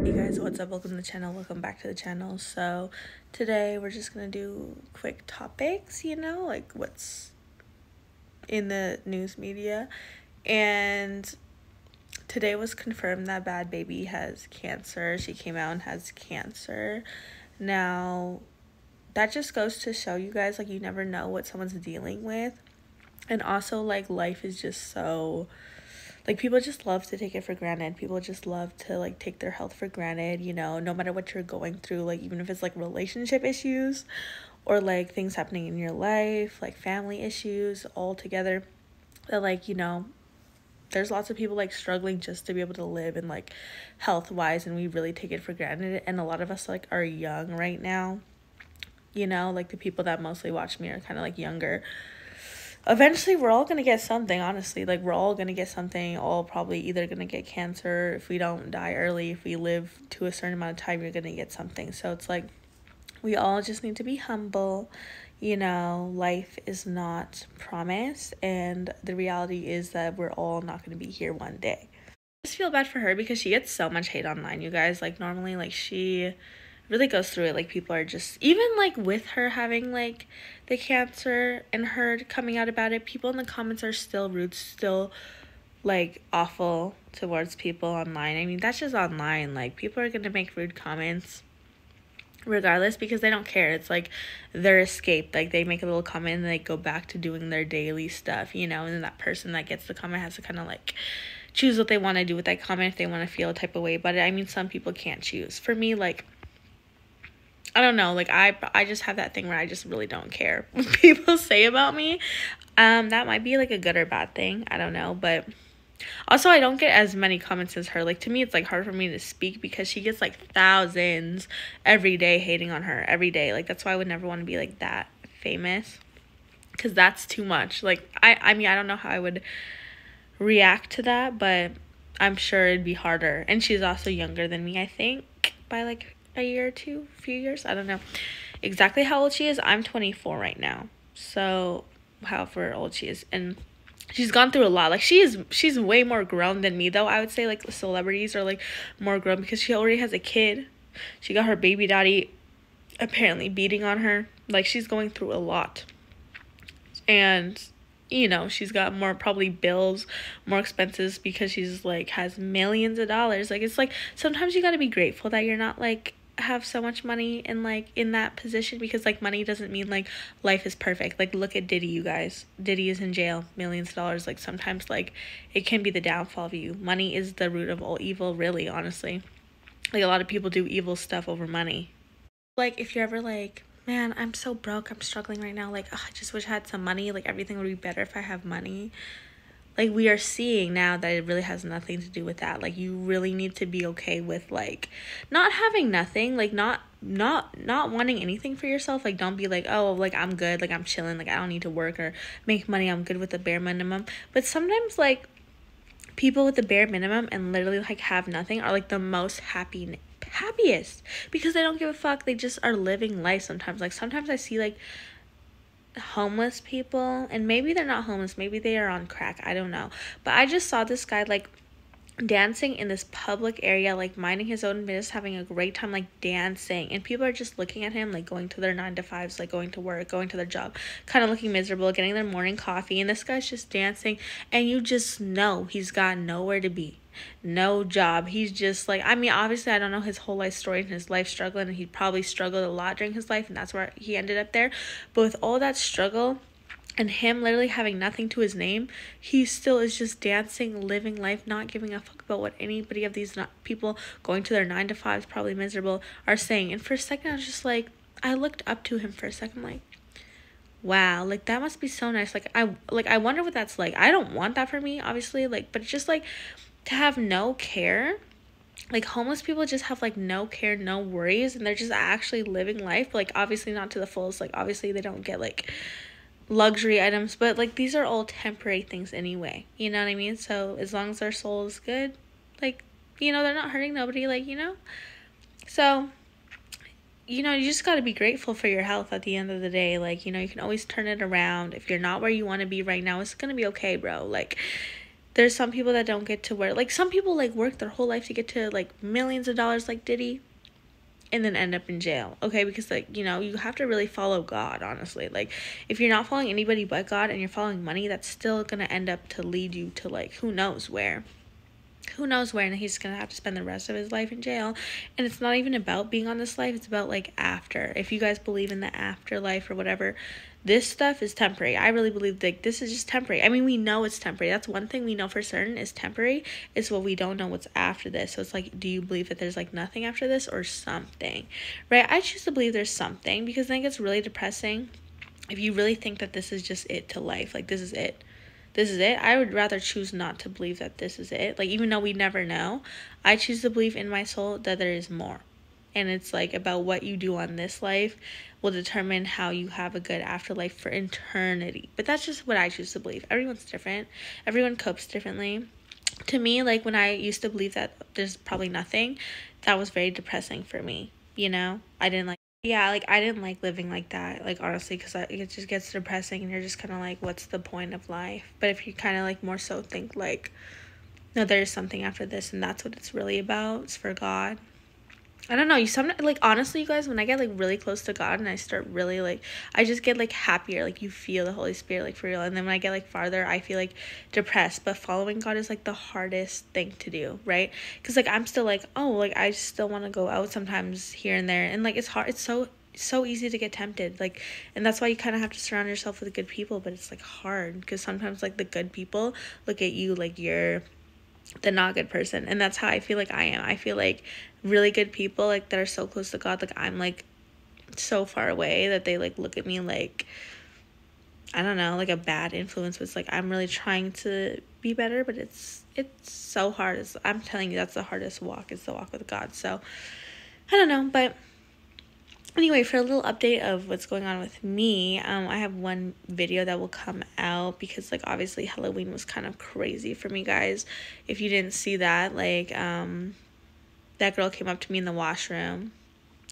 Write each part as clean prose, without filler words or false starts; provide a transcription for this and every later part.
Hey guys, what's up? Welcome to the channel. Welcome back to the channel. So today we're just gonna do quick topics, like what's in the news media. And today was confirmed that Bhad has cancer. She came out and has cancer. Now that just goes to show you guys, like, you never know what someone's dealing with. And also, like, life is just so, like, people just love to take it for granted. People just love to, like, take their health for granted, no matter what you're going through, like, even if it's, like, relationship issues or, like, things happening in your life, like, family issues all together, that, like, there's lots of people, like, struggling just to be able to live and, like, health-wise, and we really take it for granted. And a lot of us, like, are young right now, like, the people that mostly watch me are kind of, like, younger. Eventually we're all gonna get something, honestly. Like, we're all gonna get something. All probably either gonna get cancer if we don't die early. If we live to a certain amount of time, you're gonna get something. So it's like, we all just need to be humble. Life is not promised, and the reality is that we're all not gonna be here one day. I just feel bad for her because she gets so much hate online, you guys. Like, normally, like, she really goes through it. Like, people are just, even like with her having like the cancer and her coming out about it, people in the comments are still rude, still like awful towards people online. I mean, that's just online. Like, people are gonna make rude comments regardless because they don't care. It's like their escape. Like, they make a little comment and they go back to doing their daily stuff, and then that person that gets the comment has to kind of like choose what they want to do with that comment, if they want to feel a type of way. But I mean, some people can't choose. For me, like, I don't know, like, I just have that thing where I just really don't care what people say about me. That might be like a good or bad thing, I don't know. But also, I don't get as many comments as her. Like, to me, it's like hard for me to speak because she gets like thousands every day hating on her every day. Like, that's why I would never want to be like that famous, because that's too much. Like, I mean, I don't know how I would react to that, but I'm sure it'd be harder. And she's also younger than me, I think, by like a year or two, few years. I don't know exactly how old she is. I'm 24 right now, so however old she is, and she's gone through a lot. Like, she's way more grown than me, though. I would say, like, celebrities are like more grown because she already has a kid. She got her baby daddy apparently beating on her. Like, she's going through a lot, and she's got more probably bills, more expenses, because she's like has millions of dollars. Like, it's like sometimes you got to be grateful that you're not like have so much money and like in that position, because like money doesn't mean like life is perfect. Like, look at Diddy, you guys. Diddy is in jail, millions of dollars. Like, sometimes like it can be the downfall of you. Money is the root of all evil, really, honestly. Like, a lot of people do evil stuff over money. Like, if you're ever like, man, I'm so broke, I'm struggling right now, like, I just wish I had some money, like, everything would be better if I have money. Like, we are seeing now that it really has nothing to do with that. Like, you really need to be okay with like not having nothing, like not wanting anything for yourself. Like, don't be like, oh, like, I'm good, like, I'm chilling, like, I don't need to work or make money, I'm good with the bare minimum. But sometimes, like, people with the bare minimum and literally like have nothing are like the most happiest, because they don't give a fuck. They just are living life. Sometimes I see like homeless people, and maybe they're not homeless, maybe they are on crack, I don't know. But I just saw this guy like dancing in this public area, like minding his own business, having a great time, like dancing, and people are just looking at him, like going to their 9 to 5s, like going to work, going to their job, kind of looking miserable, getting their morning coffee, and this guy's just dancing, and you just know he's got nowhere to be, no job. He's just like, I mean, obviously I don't know his whole life story and his life struggle, and he probably struggled a lot during his life, and that's where he ended up there. But with all that struggle and him literally having nothing to his name, he still is just dancing, living life, not giving a fuck about what anybody of these people going to their 9 to 5s, probably miserable, are saying. And for a second, I was just like, I looked up to him for a second, like, wow, like, that must be so nice. Like, I wonder what that's like. I don't want that for me, obviously, like, but it's just like to have no care. Like, homeless people just have like no care, no worries, and they're just actually living life. Like, obviously not to the fullest. Like, obviously they don't get like luxury items, but like these are all temporary things anyway, you know what I mean? So as long as their soul is good, like, they're not hurting nobody, like, so you just got to be grateful for your health at the end of the day. Like, you can always turn it around. If you're not where you want to be right now, it's gonna be okay, bro. Like, there's some people that don't get to wear, like, some people like work their whole life to get to like millions of dollars like Diddy, and then end up in jail, okay? Because, like, you know, you have to really follow God, honestly. Like, if you're not following anybody but God and you're following money, that's still gonna end up to lead you to, like, who knows where, and he's gonna have to spend the rest of his life in jail. And it's not even about being on this life, it's about, like, after. If you guys believe in the afterlife or whatever, this stuff is temporary. I really believe, like, this is just temporary. I mean, we know it's temporary. That's one thing we know for certain is temporary. It's what we don't know what's after this. So it's like, do you believe that there's, like, nothing after this or something, right? I choose to believe there's something, because I think it's really depressing if you really think that this is just it to life. Like, this is it. I would rather choose not to believe that this is it. Like, even though we never know, I choose to believe in my soul that there is more. And it's, like, about what you do on this life will determine how you have a good afterlife for eternity. But that's just what I choose to believe. Everyone's different. Everyone copes differently. To me, like, when I used to believe that there's probably nothing, that was very depressing for me, you know? I didn't like living like that, like, honestly, because it just gets depressing, and you're just kind of like, what's the point of life? But if you kind of, like, more so think, like, no, there's something after this, and that's what it's really about. It's for God. I don't know, like, honestly, you guys, when I get, like, really close to God and I start really, like, I just get, like, happier, like, you feel the Holy Spirit, like, for real. And then when I get, like, farther, I feel, like, depressed. But following God is, like, the hardest thing to do, right? Because, like, I'm still, like, oh, like, I still want to go out sometimes here and there, and, like, it's hard. It's so easy to get tempted, like, and that's why you kind of have to surround yourself with good people. But it's, like, hard, because sometimes, like, the good people look at you like you're the not good person. And that's how I feel like I am. I feel like really good people, like, that are so close to God, like, I'm, like, so far away that they, like, look at me like, I don't know, like a bad influence. But it's like, I'm really trying to be better, but it's so hard. I'm telling you, that's the hardest walk, is the walk with God. So I don't know. But anyway, for a little update of what's going on with me, I have one video that will come out, because, like, obviously Halloween was kind of crazy for me, guys. If you didn't see that, like, that girl came up to me in the washroom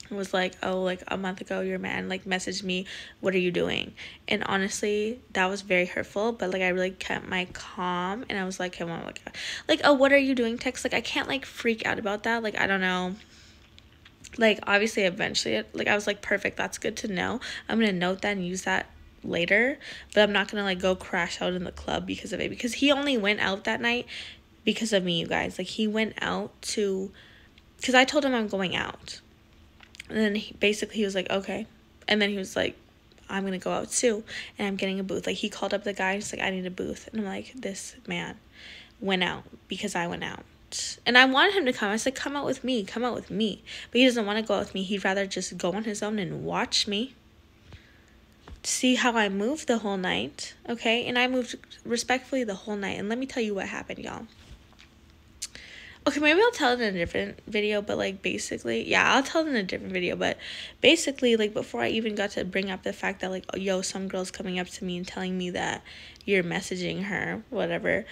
and was like, oh, like, a month ago your man, like, messaged me, what are you doing? And honestly, that was very hurtful. But, like, I really kept my calm, and I was like, come on, like, oh, what are you doing text. Like, I can't, like, freak out about that. Like, I don't know. Like, obviously, eventually, like, I was like, perfect, that's good to know. I'm gonna note that and use that later. But I'm not gonna, like, go crash out in the club because of it. Because he only went out that night because of me, you guys. Like, he went out because I told him I'm going out. And then he was like, okay. And then he was like, I'm gonna go out too, and I'm getting a booth. Like, he called up the guy, and he's like, I need a booth. And I'm like, this man went out because I went out. And I wanted him to come. I said, come out with me. But he doesn't want to go out with me. He'd rather just go on his own and watch me, see how I moved the whole night, okay? And I moved respectfully the whole night. And let me tell you what happened, y'all. Okay, maybe I'll tell it in a different video, but, like, basically, yeah, I'll tell it in a different video. But basically, like, before I even got to bring up the fact that, like, yo, some girl's coming up to me and telling me that you're messaging her, whatever,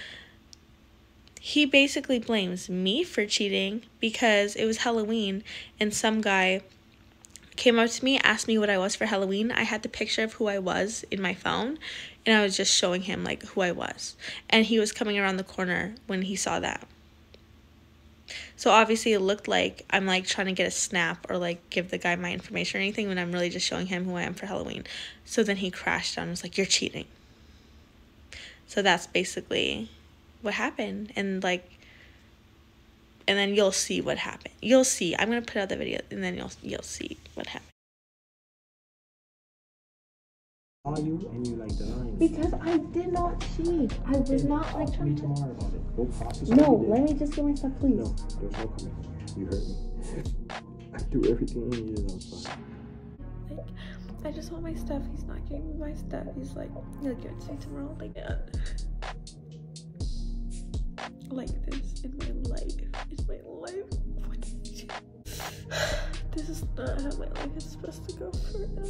he basically blames me for cheating because it was Halloween and some guy came up to me, asked me what I was for Halloween. I had the picture of who I was in my phone, and I was just showing him, like, who I was. And he was coming around the corner when he saw that. So obviously it looked like I'm, like, trying to get a snap or, like, give the guy my information or anything, when I'm really just showing him who I am for Halloween. So then he crashed down and was like, you're cheating. So that's basically what happened. And, like, and then you'll see what happened. You'll see. I'm going to put out the video, and then you'll see what happened. Are you and you, like, denying? Because I did not cheat. I was not, like, trying to tomorrow about it. Go process. No, let me just get my stuff, please. No, there's no coming. You hurt me. I do everything you needed. I'm sorry. Like, I just want my stuff. He's not giving me my stuff. He's like, he'll give it to me tomorrow. Like this in my life. What did you? This is not how my life is supposed to go forever.